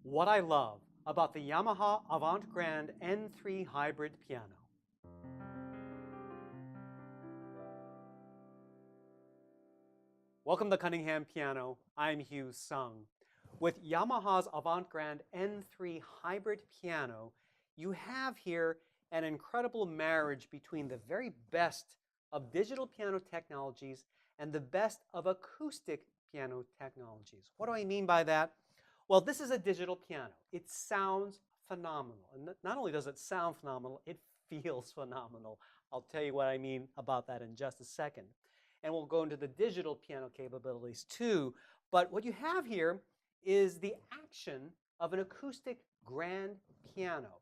What I love about the Yamaha AvantGrand N3 hybrid piano. Welcome to Cunningham Piano. I'm Hugh Sung. With Yamaha's AvantGrand N3 hybrid piano, you have here an incredible marriage between the very best of digital piano technologies and the best of acoustic piano technologies. What do I mean by that? Well, this is a digital piano. It sounds phenomenal. And not only does it sound phenomenal, it feels phenomenal. I'll tell you what I mean about that in just a second. And we'll go into the digital piano capabilities too. But what you have here is the action of an acoustic grand piano.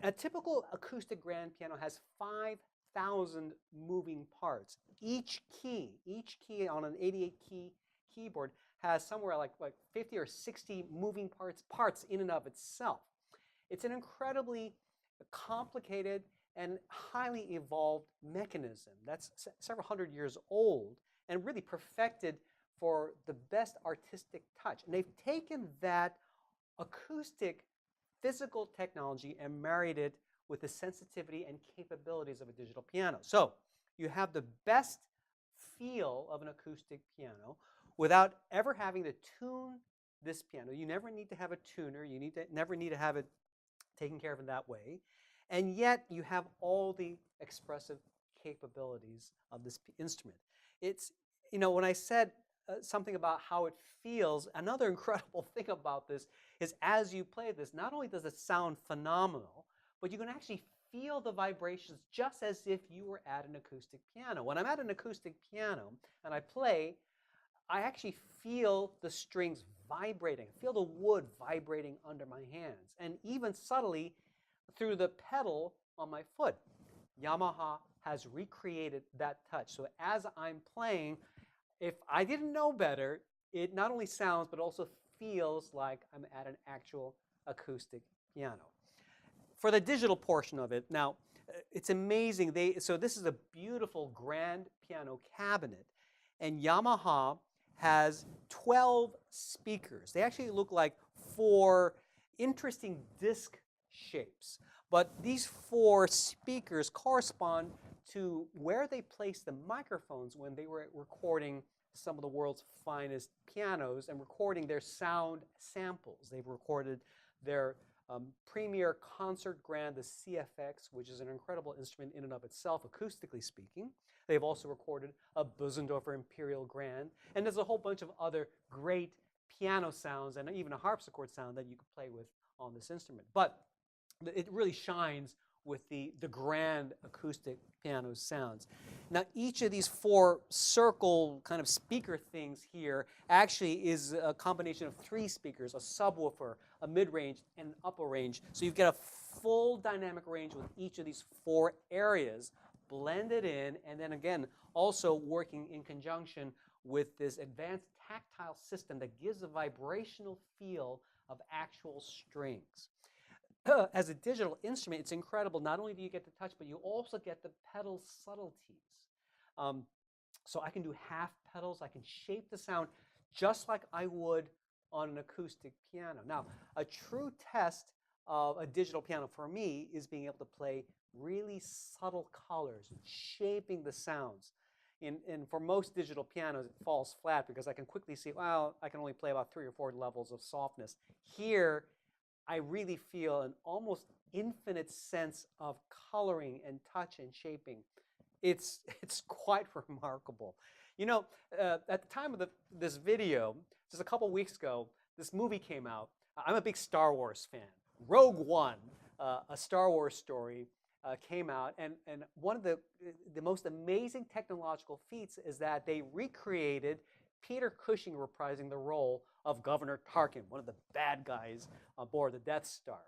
A typical acoustic grand piano has 5,000 moving parts. Each key on an 88-key keyboard has somewhere like 50 or 60 moving parts in and of itself. It's an incredibly complicated and highly evolved mechanism that's several hundred years old and really perfected for the best artistic touch. And they've taken that acoustic physical technology and married it with the sensitivity and capabilities of a digital piano. So you have the best feel of an acoustic piano without ever having to tune this piano. You never need to have a tuner. You never need to have it taken care of in that way. And yet you have all the expressive capabilities of this instrument. It's, when I said something about how it feels, another incredible thing about this is as you play this, not only does it sound phenomenal, but you can actually feel the vibrations just as if you were at an acoustic piano. When I'm at an acoustic piano and I play, I actually feel the strings vibrating. I feel the wood vibrating under my hands, and even subtly through the pedal on my foot. Yamaha has recreated that touch. So as I'm playing, if I didn't know better, it not only sounds but also feels like I'm at an actual acoustic piano. For the digital portion of it, now it's amazing. So this is a beautiful grand piano cabinet, and Yamaha has 12 speakers. They actually look like 4 interesting disc shapes. But these 4 speakers correspond to where they placed the microphones when they were recording some of the world's finest pianos and recording their sound samples. They've recorded their premier concert grand, the CFX, which is an incredible instrument in and of itself, acoustically speaking. They've also recorded a Bösendorfer Imperial Grand, and there's a whole bunch of other great piano sounds and even a harpsichord sound that you could play with on this instrument. But it really shines with the grand acoustic piano sounds. Now, each of these 4 circle kind of speaker things here actually is a combination of 3 speakers, a subwoofer, a mid-range, and an upper range. So you get a full dynamic range with each of these 4 areas blended in, and then again, also working in conjunction with this advanced tactile system that gives a vibrational feel of actual strings. As a digital instrument, it's incredible. Not only do you get the touch, but you also get the pedal subtleties. So I can do half pedals. I can shape the sound just like I would on an acoustic piano. Now, a true test of a digital piano for me is being able to play really subtle colors, shaping the sounds. And for most digital pianos, it falls flat because I can quickly see, well, I can only play about 3 or 4 levels of softness. Here, I really feel an almost infinite sense of coloring and touch and shaping. It's quite remarkable. At the time of this video, just a couple weeks ago, this movie came out. I'm a big Star Wars fan. Rogue One, a Star Wars story, came out, and one of the most amazing technological feats is that they recreated Peter Cushing reprising the role of Governor Tarkin, one of the bad guys aboard the Death Star.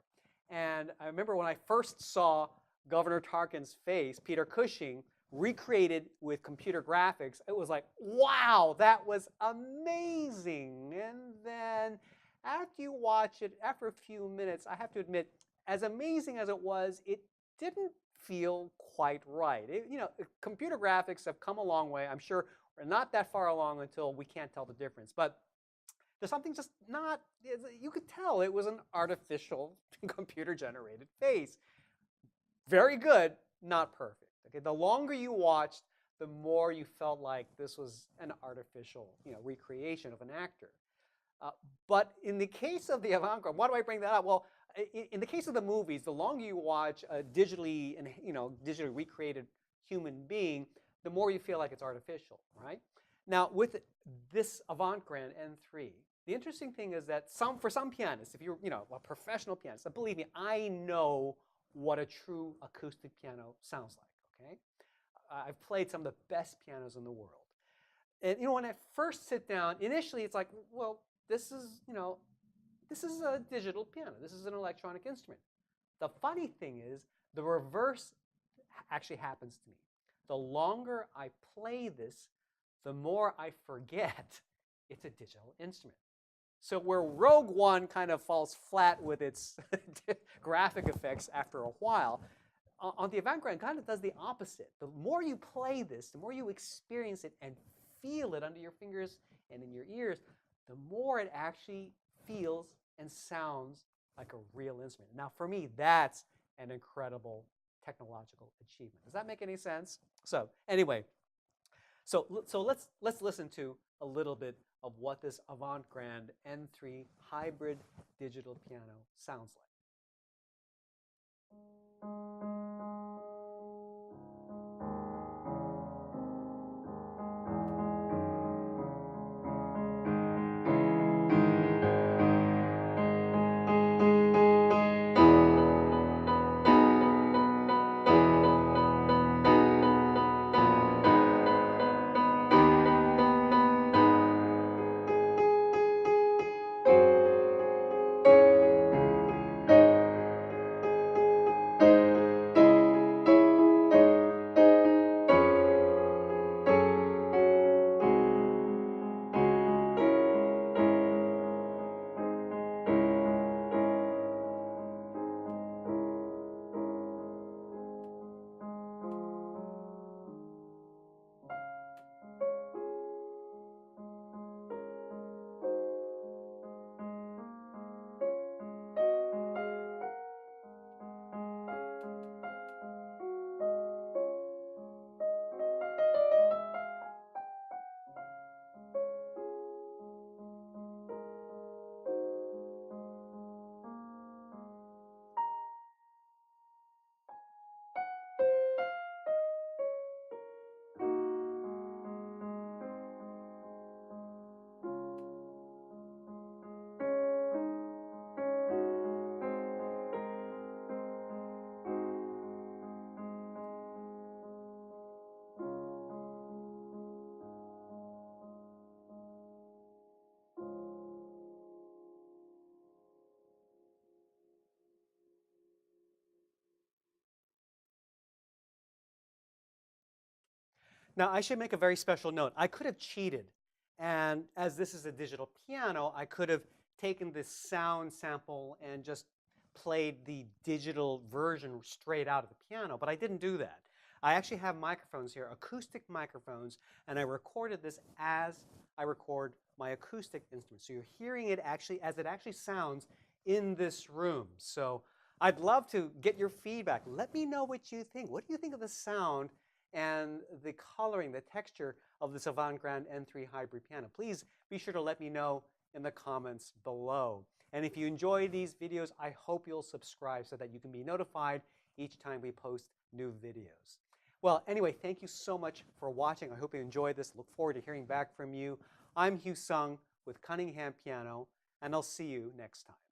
And I remember when I first saw Governor Tarkin's face, Peter Cushing, recreated with computer graphics, it was like, wow, that was amazing. And then after you watch it, after a few minutes, I have to admit, as amazing as it was, it didn't feel quite right. Computer graphics have come a long way. I'm sure we're not that far along until we can't tell the difference. But There's something just not, you could tell it was an artificial computer-generated face. Very good, not perfect. Okay, the longer you watched, the more you felt like this was an artificial, recreation of an actor. Uh, but in the case of the avant-garde, why do I bring that up? Well, in the case of the movies, the longer you watch a digitally recreated human being, the more you feel like it's artificial, right? Now, with this AvantGrand N3, the interesting thing is that for some pianists, if you're a professional pianist, believe me, I know what a true acoustic piano sounds like. Okay, I've played some of the best pianos in the world, and when I first sit down, initially it's like, well, this is a digital piano. This is an electronic instrument. The funny thing is, the reverse actually happens to me. The longer I play this, the more I forget it's a digital instrument. So where Rogue One kind of falls flat with its graphic effects after a while, on the AvantGrand kind of does the opposite. The more you play this, the more you experience it and feel it under your fingers and in your ears, the more it actually feels and sounds like a real instrument. Now, for me, that's an incredible technological achievement. Does that make any sense? So anyway, so let's listen to a little bit of what this AvantGrand N3 hybrid digital piano sounds like. Now, I should make a very special note. I could have cheated. And as this is a digital piano, I could have taken this sound sample and just played the digital version straight out of the piano, but I didn't do that. I actually have microphones here, acoustic microphones, and I recorded this as I record my acoustic instrument. So you're hearing it actually as it actually sounds in this room. So I'd love to get your feedback. Let me know what you think. What do you think of the sound and the coloring, the texture of this AvantGrand N3 hybrid piano? Please be sure to let me know in the comments below. And if you enjoy these videos, I hope you'll subscribe so that you can be notified each time we post new videos. Well, anyway, thank you so much for watching. I hope you enjoyed this. Look forward to hearing back from you. I'm Hugh Sung with Cunningham Piano, and I'll see you next time.